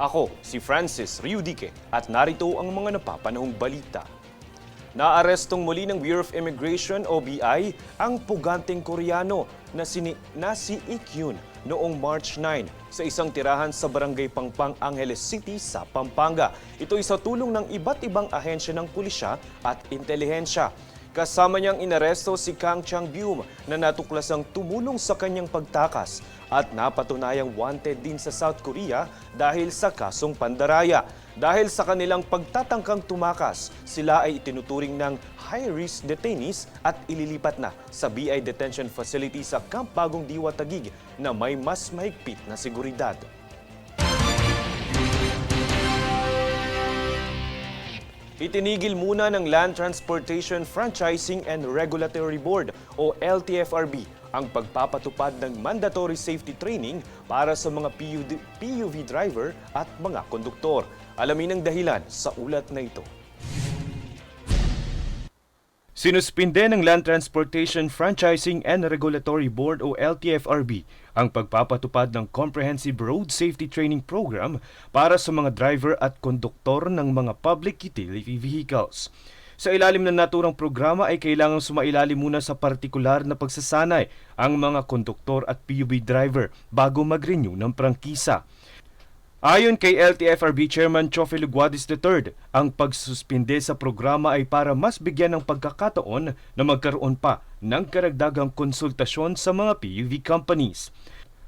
Ako, si Francis Riudique at narito ang mga napapanahong balita. Naarestong muli ng Bureau of Immigration o BI ang puganteng Koreano na si Ik-yun noong March 9 sa isang tirahan sa Barangay Pangpang, Angeles City sa Pampanga. Ito'y sa tulong ng iba't ibang ahensya ng pulisya at intelihensya. Kasama niyang inaresto si Kang Chang-byum na natuklasang tumulong sa kanyang pagtakas at napatunayang wanted din sa South Korea dahil sa kasong pandaraya. Dahil sa kanilang pagtatangkang tumakas, sila ay itinuturing ng high-risk detainees at ililipat na sa BI Detention Facility sa Camp Bagong Diwa, Taguig na may mas mahigpit na seguridad. Itinigil muna ng Land Transportation Franchising and Regulatory Board o LTFRB ang pagpapatupad ng mandatory safety training para sa mga PUV driver at mga konduktor. Alamin ang dahilan sa ulat na ito. Sinuspinde ng Land Transportation Franchising and Regulatory Board o LTFRB ang pagpapatupad ng Comprehensive Road Safety Training Program para sa mga driver at konduktor ng mga public utility vehicles. Sa ilalim ng naturang programa ay kailangang sumailalim muna sa partikular na pagsasanay ang mga konduktor at PUV driver bago mag-renew ng prangkisa. Ayon kay LTFRB Chairman Chofe Luguadis III, ang pagsuspinde sa programa ay para mas bigyan ng pagkakataon na magkaroon pa ng karagdagang konsultasyon sa mga PUV companies.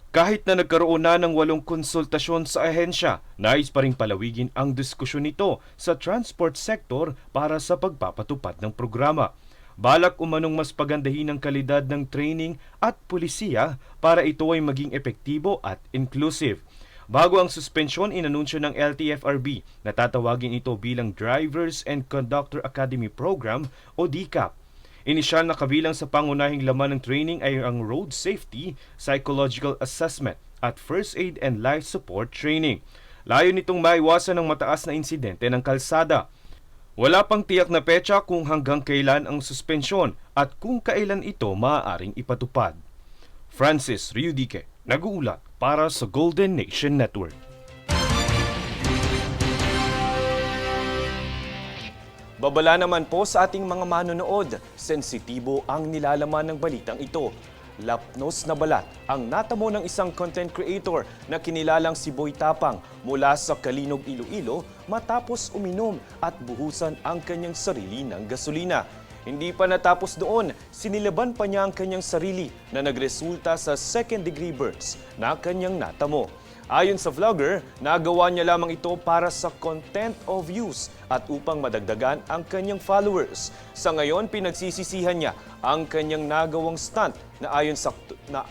Kahit na nagkaroon na ng 8 konsultasyon sa ahensya, nais pa ring palawigin ang diskusyon nito sa transport sector para sa pagpapatupad ng programa. Balak umanong mas pagandahin ang kalidad ng training at pulisiya para ito ay maging epektibo at inclusive. Bago ang suspensyon, inanunsyo ng LTFRB na tatawagin ito bilang Drivers and Conductor Academy Program o DCAP. Inisyal na kabilang sa pangunahing laman ng training ay ang road safety, psychological assessment at first aid and life support training. Layo nitong maiwasan ang mataas na insidente ng kalsada. Wala pang tiyak na petsa kung hanggang kailan ang suspensyon at kung kailan ito maaaring ipatupad. Francis Riudique, nag-uulat para sa Golden Nation Network. Babala naman po sa ating mga manonood, sensitibo ang nilalaman ng balitang ito. Lapnos na balat ang natamo ng isang content creator na kinilalang si Boy Tapang mula sa Kalinog, Iloilo matapos uminom at buhusan ang kanyang sarili ng gasolina. Hindi pa natapos doon, sinilaban pa niya ang kanyang sarili na nagresulta sa second-degree burns na kanyang natamo. Ayon sa vlogger, nagawa niya lamang ito para sa content of use at upang madagdagan ang kanyang followers. Sa ngayon, pinagsisisihan niya ang kanyang nagawang stunt na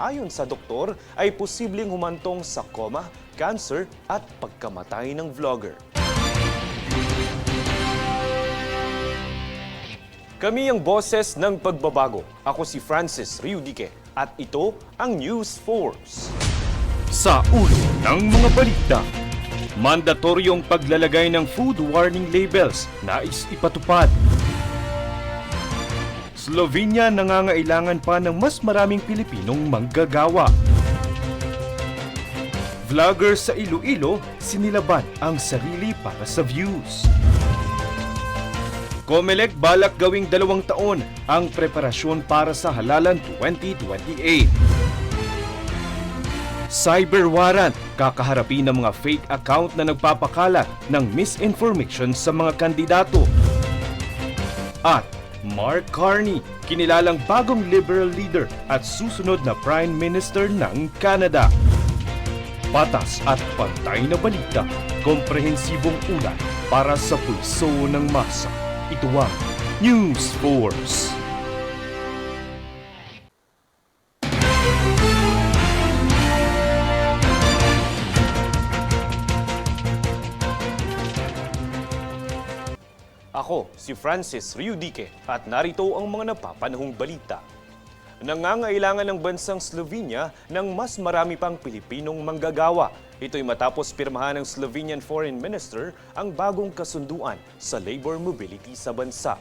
ayon sa doktor ay posibleng humantong sa coma, cancer at pagkamatay ng vlogger. Kami ang boses ng pagbabago. Ako si Francis Riudique at ito ang News Force. Sa ulo ng mga balita, mandatoryong paglalagay ng food warning labels nais ipatupad. Slovenia nangangailangan pa ng mas maraming Pilipinong manggagawa. Vlogger sa Iloilo sinilaban ang sarili para sa views. Comelec balak gawing 2 taon ang preparasyon para sa halalan 2028. Cyber warrant, kakaharapin ng mga fake account na nagpapakalat ng misinformation sa mga kandidato. At Mark Carney, kinilalang bagong liberal leader at susunod na Prime Minister ng Canada. Patas at pantay na balita, komprehensibong ulat para sa pulso ng masa. Ito ang News Force. Ako, si Francis Riudique at narito ang mga napapanahong balita. Nangangailangan ng bansang Slovenia ng mas marami pang Pilipinong manggagawa. Ito'y matapos pirmahan ng Slovenian Foreign Minister ang bagong kasunduan sa labor mobility sa bansa.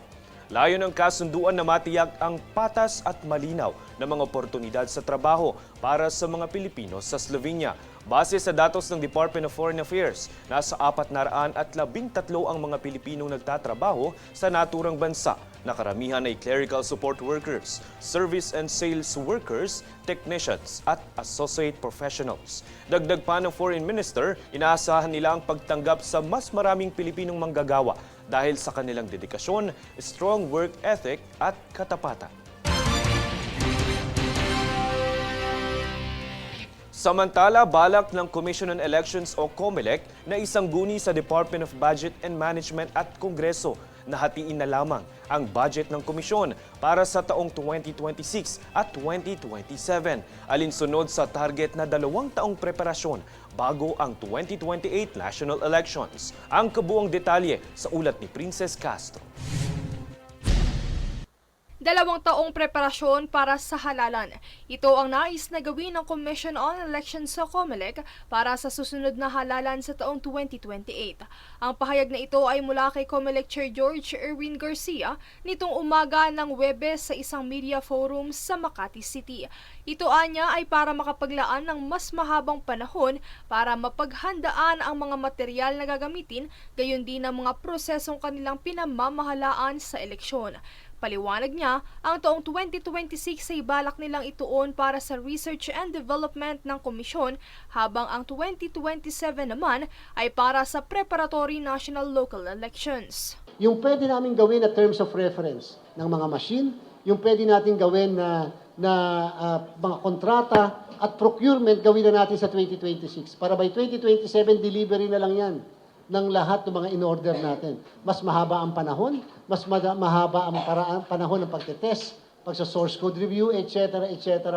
Layo ng kasunduan na matiyak ang patas at malinaw na mga oportunidad sa trabaho para sa mga Pilipino sa Slovenia. Base sa datos ng Department of Foreign Affairs, nasa 413 ang mga Pilipinong nagtatrabaho sa naturang bansa na karamihan ay clerical support workers, service and sales workers, technicians at associate professionals. Dagdag pa ng Foreign Minister, inaasahan nila ang pagtanggap sa mas maraming Pilipinong manggagawa dahil sa kanilang dedikasyon, strong work ethic at katapatan. Samantala, balak ng Commission on Elections o COMELEC na isangguni sa Department of Budget and Management at Kongreso na hatiin na lamang ang budget ng komisyon para sa taong 2026 at 2027, alinsunod sa target na 2 taong preparasyon bago ang 2028 national elections. Ang kabuang detalye sa ulat ni Princess Castro. 2 taong preparasyon para sa halalan. Ito ang nais na gawin ng Commission on Elections sa COMELEC para sa susunod na halalan sa taong 2028. Ang pahayag na ito ay mula kay COMELEC Chair George Erwin Garcia nitong umaga ng Huwebes sa isang media forum sa Makati City. Ito anya ay para makapaglaan ng mas mahabang panahon para mapaghandaan ang mga material na gagamitin, gayon din ang mga prosesong kanilang pinamamahalaan sa eleksyon. Paliwanag niya, ang taong 2026 ay balak nilang ituon para sa research and development ng komisyon, habang ang 2027 naman ay para sa preparatory national local elections. Yung pwede namin gawin na terms of reference ng mga machine, yung pwede natin gawin na mga kontrata at procurement gawin na natin sa 2026. Para by 2027, delivery na lang yan ng lahat ng mga in-order natin. Mas mahaba ang panahon, mas mahaba ang panahon ng pagtetest, pagsa-source code review, etc.,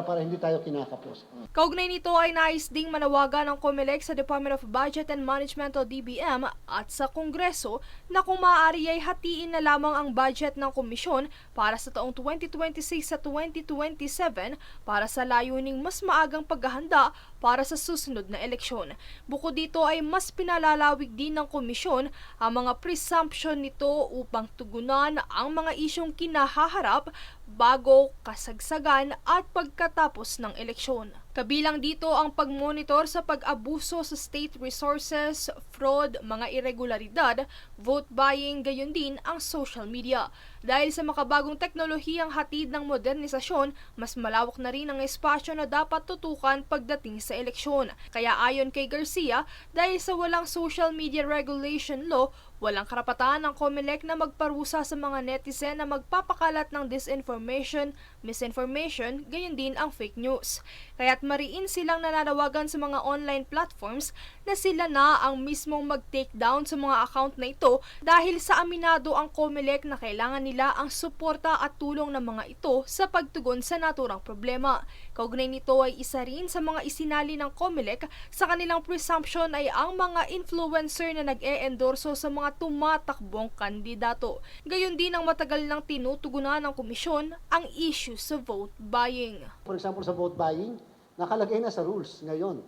para hindi tayo kinakapos. Kaugnay nito ay nais ding manawagan ng COMELEC sa Department of Budget and Management o DBM at sa Kongreso na kung maaari ay hatiin na lamang ang budget ng komisyon para sa taong 2026 at 2027 para sa layuning mas maagang paghahanda para sa susunod na eleksyon. Bukod dito ay mas pinalalawig din ng komisyon ang mga presumption nito upang tugunan ang mga isyong kinahaharap bago, kasagsagan at pagkatapos ng eleksyon. Kabilang dito ang pagmonitor sa pag-abuso sa state resources, fraud, mga irregularidad, vote buying, gayon din ang social media. Dahil sa makabagong teknolohiyang hatid ng modernisasyon, mas malawak na rin ang espasyo na dapat tutukan pagdating sa eleksyon. Kaya ayon kay Garcia, dahil sa walang social media regulation law, walang karapatan ng COMELEC na magparusa sa mga netizen na magpapakalat ng disinformation, misinformation, gayon din ang fake news. Kaya't mariin silang nananawagan sa mga online platforms na sila na ang mismong mag-take down sa mga account na ito dahil sa aminado ang COMELEC na kailangan nila ang suporta at tulong ng mga ito sa pagtugon sa naturang problema. Kaugnay nito ay isa rin sa mga isinali ng COMELEC sa kanilang presumption ay ang mga influencer na nag-e-endorso sa mga tumatakbong kandidato. Gayon din ang matagal nang tinutugunan ng komisyon ang issue sa vote buying. For example, sa vote buying, nakalagay na sa rules ngayon.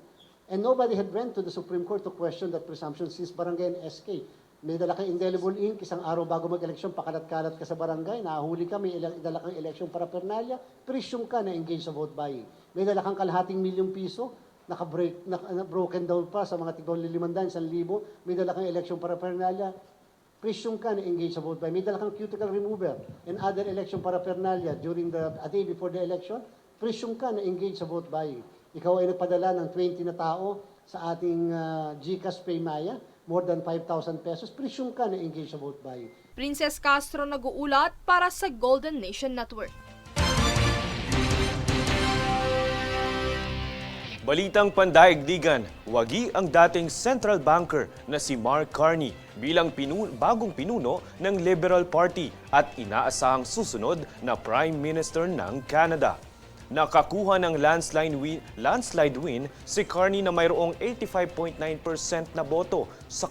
And nobody had went to the Supreme Court to question that presumption since barangay and SK. May dala kang indelible ink, isang araw bago mag-eleksyon, pakalat-kalat ka sa barangay, nahuli ka, may dala kang eleksyon paraphernalia, presume ka na engage sa vote buying. May dala kang kalahating milyong piso, broken down pa sa mga tigol 500, 1,000, may dala kang eleksyon paraphernalia, presume ka na engage sa vote buying. May dala kang cuticle remover and other election paraphernalia during a day before the election, presume ka na engage sa vote buying. Ikaw ay nagpadala ng 20 na tao sa ating GCash Paymaya, more than 5,000 pesos, presume ka na engage sa vote buying. Princess Castro nag-uulat para sa Golden Nation Network. Balitang pandaigdigan, wagi ang dating central banker na si Mark Carney bilang bagong pinuno ng Liberal Party at inaasahang susunod na Prime Minister ng Canada. Nakakuha ng landslide win si Carney na mayroong 85.9% na boto sa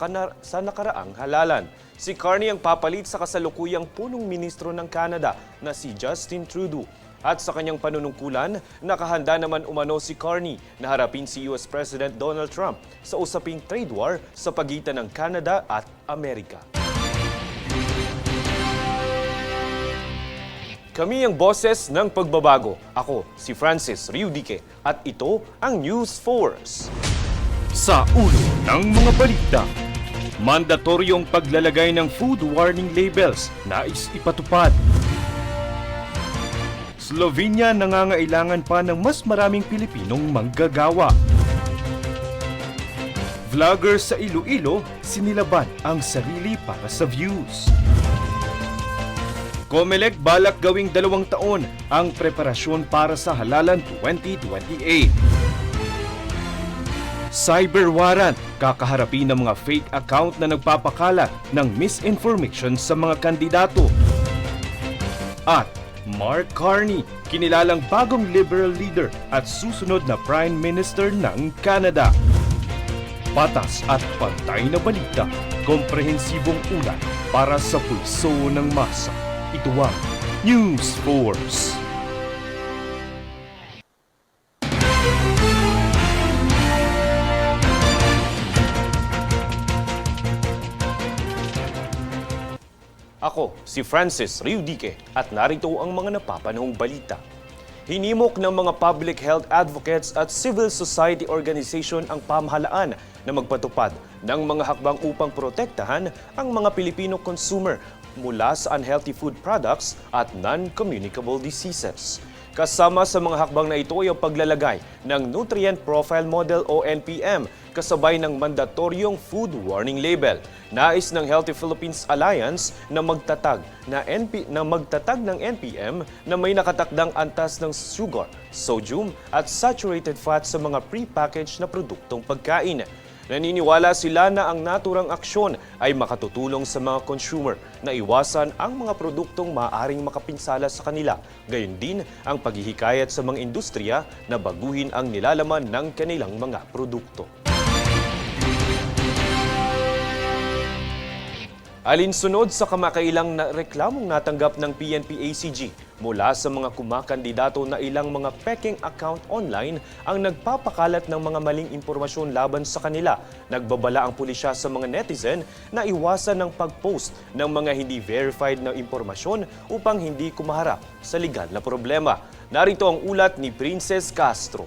nakaraang halalan. Si Carney ang papalit sa kasalukuyang punong ministro ng Canada na si Justin Trudeau. At sa kanyang panunungkulan, nakahanda naman umano si Carney na harapin si US President Donald Trump sa usaping trade war sa pagitan ng Canada at Amerika. Kami ang boses ng pagbabago. Ako si Francis Riudique at ito ang News Force. Sa ulo ng mga balita, mandatoryong paglalagay ng food warning labels nais ipatupad. Slovenia nangangailangan pa ng mas maraming Pilipinong manggagawa. Vlogger sa Iloilo sinilaban ang sarili para sa views. Comelec balak gawing 2 taon ang preparasyon para sa halalan 2028. Cyber warrant, kakaharapin ng mga fake account na nagpapakalat ng misinformation sa mga kandidato. At Mark Carney, kinilalang bagong liberal leader at susunod na Prime Minister ng Canada. Patas at pantay na balita, komprehensibong ulat para sa pulso ng masa. Ito ang News Force. Ako, si Francis Riudique at narito ang mga napapanahong balita. Hinimok ng mga public health advocates at civil society organization ang pamahalaan na magpatupad ng mga hakbang upang protektahan ang mga Pilipino consumer mula sa unhealthy food products at non-communicable diseases. Kasama sa mga hakbang na ito ay ang paglalagay ng Nutrient Profile Model o NPM kasabay ng mandatoryong food warning label. Nais ng Healthy Philippines Alliance na magtatag ng NPM na may nakatakdang antas ng sugar, sodium at saturated fat sa mga pre-packaged na produktong pagkain. Naniniwala sila na ang naturang aksyon ay makatutulong sa mga consumer na iwasan ang mga produktong maaaring makapinsala sa kanila. Gayon din ang paghihikayat sa mga industriya na baguhin ang nilalaman ng kanilang mga produkto. Alinsunod sa kamakailang na reklamong natanggap ng PNP-ACG mula sa mga kumakandidato na ilang mga peking account online ang nagpapakalat ng mga maling impormasyon laban sa kanila. Nagbabala ang pulisya sa mga netizen na iwasan ng pag-post ng mga hindi verified na impormasyon upang hindi kumaharap sa legal na problema. Narito ang ulat ni Princess Castro.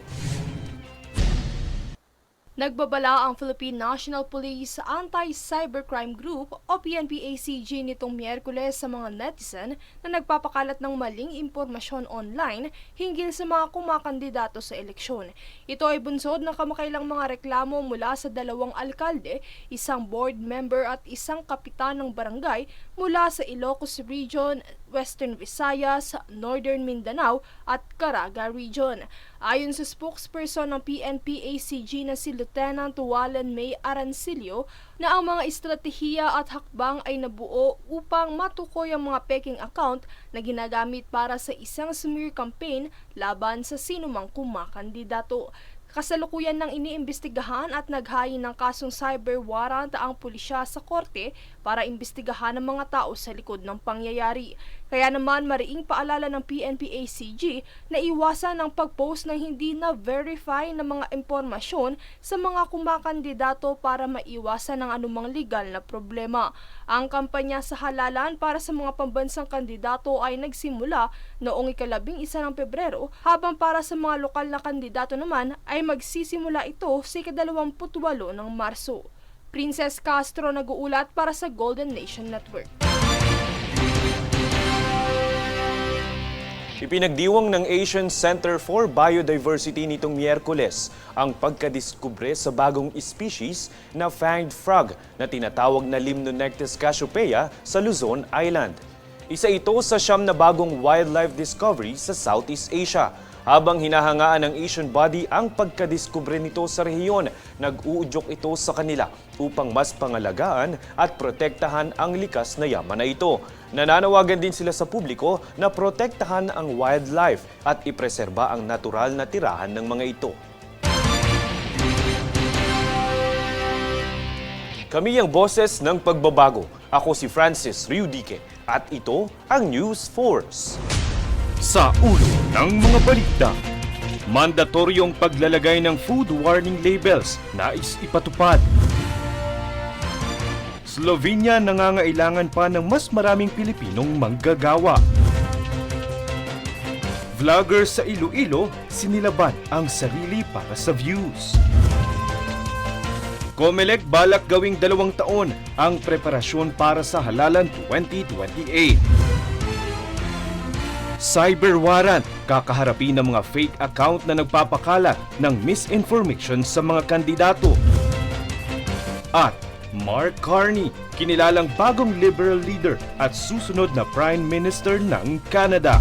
Nagbabala ang Philippine National Police Anti-Cybercrime Group o PNP-ACG nitong Miyerkules sa mga netizen na nagpapakalat ng maling impormasyon online hinggil sa mga kumakandidato sa eleksyon. Ito ay bunsod ng kamakailang mga reklamo mula sa 2 alkalde, isang board member at isang kapitan ng barangay mula sa Ilocos Region, Western Visayas, Northern Mindanao at Caraga Region. Ayon sa spokesperson ng PNP-ACG na si Lieutenant Wallen May Arancilio, na ang mga estratehiya at hakbang ay nabuo upang matukoy ang mga peking account na ginagamit para sa isang smear campaign laban sa sinumang kumakandidato. Kasalukuyan nang iniimbestigahan at naghain ng kasong cyber warrant ang pulisya sa korte para imbestigahan ang mga tao sa likod ng pangyayari. Kaya naman mariing paalala ng PNP-ACG na iwasan ang pag-post ng hindi na-verify na mga impormasyon sa mga kumakandidato para maiwasan ang anumang legal na problema. Ang kampanya sa halalan para sa mga pambansang kandidato ay nagsimula noong 11 ng Pebrero, habang para sa mga lokal na kandidato naman ay magsisimula ito sa 28 ng Marso. Princess Castro nag-uulat para sa Golden Nation Network. Ipinagdiwang ng Asian Center for Biodiversity nitong Miyerkules ang pagkadiskubre sa bagong species na fanged frog na tinatawag na Limnonectes cassiopeia sa Luzon Island. Isa ito sa 9 na bagong wildlife discovery sa Southeast Asia. Habang hinahangaan ng Asian body ang pagkadiskubre nito sa rehiyon, nag-uudyok ito sa kanila upang mas pangalagaan at protektahan ang likas na yaman na ito. Nananawagan din sila sa publiko na protektahan ang wildlife at ipreserba ang natural na tirahan ng mga ito. Kami ang boses ng pagbabago. Ako si Francis Riudique at ito ang News Force. Sa ulo ng mga balita, mandatoryong paglalagay ng food warning labels nais ipatupad. Slovenia nangangailangan pa ng mas maraming Pilipinong manggagawa. Vlogger sa Iloilo sinilaban ang sarili para sa views. COMELEC balak gawing 2 taon ang preparasyon para sa halalan 2028. Cyber warrant, kakaharapin ng mga fake account na nagpapakalat ng misinformation sa mga kandidato. At Mark Carney, kinilalang bagong liberal leader at susunod na Prime Minister ng Canada.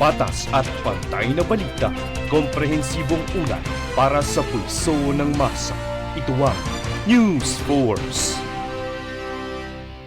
Patas at pantay na balita, komprehensibong ulat para sa pulso ng masa. Ito ang News Force.